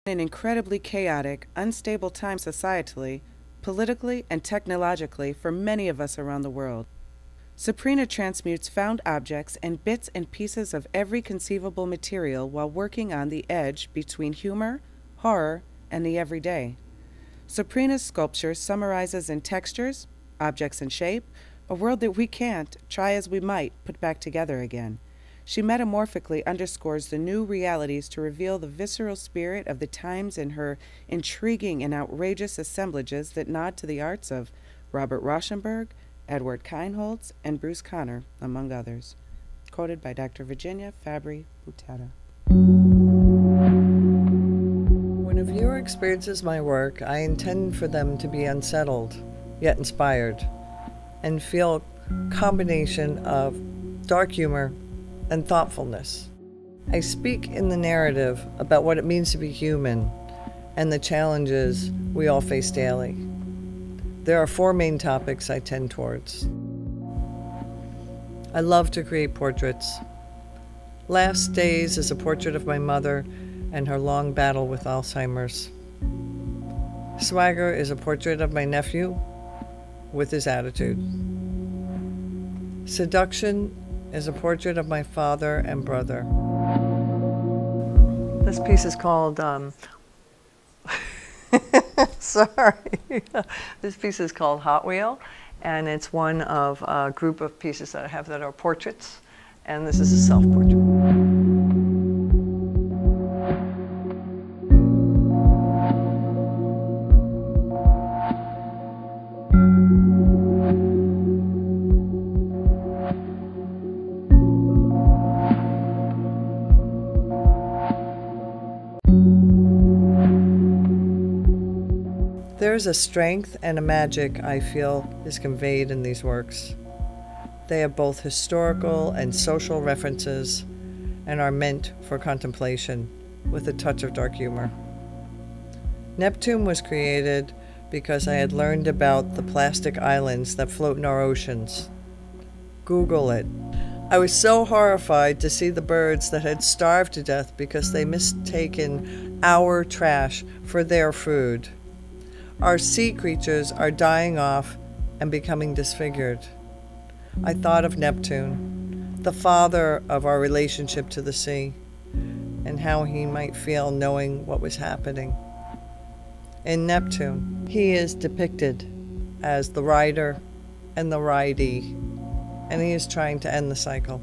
an incredibly chaotic, unstable time societally, politically, and technologically for many of us around the world. Suprina transmutes found objects and bits and pieces of every conceivable material while working on the edge between humor, horror, and the everyday. Suprina's sculpture summarizes in textures, objects and shape, a world that we can't, try as we might, put back together again. She metamorphically underscores the new realities to reveal the visceral spirit of the times in her intriguing and outrageous assemblages that nod to the arts of Robert Rauschenberg, Edward Kienholz, and Bruce Conner, among others. Quoted by Dr. Virginia Fabry Butera. When a viewer experiences my work, I intend for them to be unsettled, yet inspired, and feel a combination of dark humor and thoughtfulness. I speak in the narrative about what it means to be human and the challenges we all face daily. There are 4 main topics I tend towards. I love to create portraits. Last Days is a portrait of my mother and her long battle with Alzheimer's. Swagger is a portrait of my nephew with his attitude. Seduction is a portrait of my father and brother. This piece is called, sorry. This piece is called Hot Wheel, and it's one of a group of pieces that I have that are portraits, and this is a self-portrait. There is a strength and a magic I feel is conveyed in these works. They have both historical and social references and are meant for contemplation with a touch of dark humor. Neptune was created because I had learned about the plastic islands that float in our oceans. Google it. I was so horrified to see the birds that had starved to death because they mistaken our trash for their food. Our sea creatures are dying off and becoming disfigured. I thought of Neptune, the father of our relationship to the sea, and how he might feel knowing what was happening. In Neptune, he is depicted as the rider and the ridee, and he is trying to end the cycle.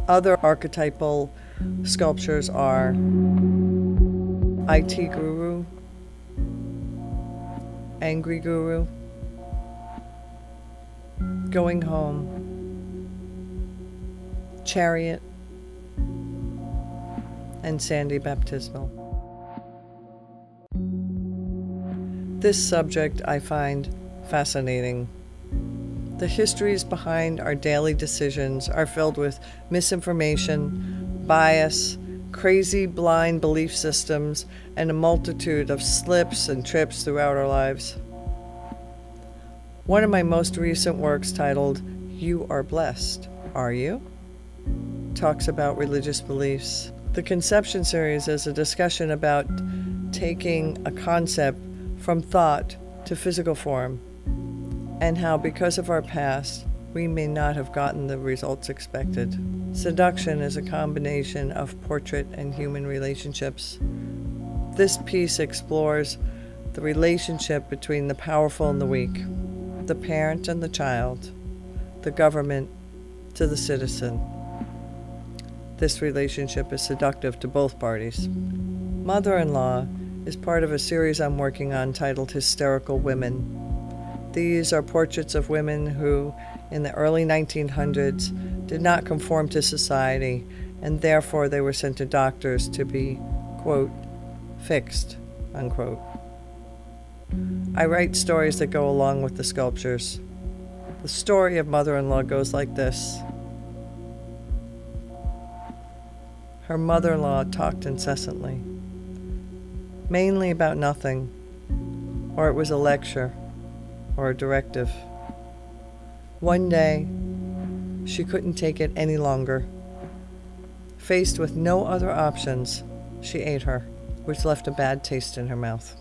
Other archetypal sculptures are IT guru, angry guru, going home, chariot, and sandy baptismal. This subject I find fascinating. The histories behind our daily decisions are filled with misinformation, bias, crazy blind belief systems, and a multitude of slips and trips throughout our lives. One of my most recent works, titled "You Are Blessed, Are You?", talks about religious beliefs. The Conception series is a discussion about taking a concept from thought to physical form, and how because of our past, we may not have gotten the results expected. Seduction is a combination of portrait and human relationships. This piece explores the relationship between the powerful and the weak, the parent and the child, the government to the citizen. This relationship is seductive to both parties. Mother-in-law is part of a series I'm working on titled Hysterical Women. These are portraits of women who, in the early 1900s, did not conform to society, and therefore they were sent to doctors to be, quote, fixed, unquote. I write stories that go along with the sculptures. The story of mother-in-law goes like this. Her mother-in-law talked incessantly, mainly about nothing, or it was a lecture, or a directive. One day, she couldn't take it any longer. Faced with no other options, she ate her. which left a bad taste in her mouth.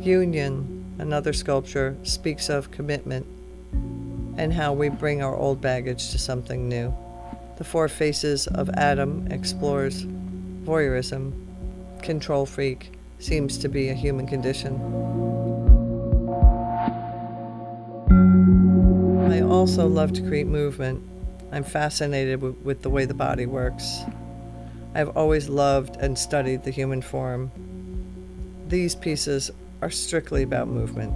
Union, another sculpture, speaks of commitment and how we bring our old baggage to something new. The Four Faces of Adam explores voyeurism. Control freak seems to be a human condition. I also love to create movement. I'm fascinated with the way the body works. I've always loved and studied the human form. These pieces are strictly about movement.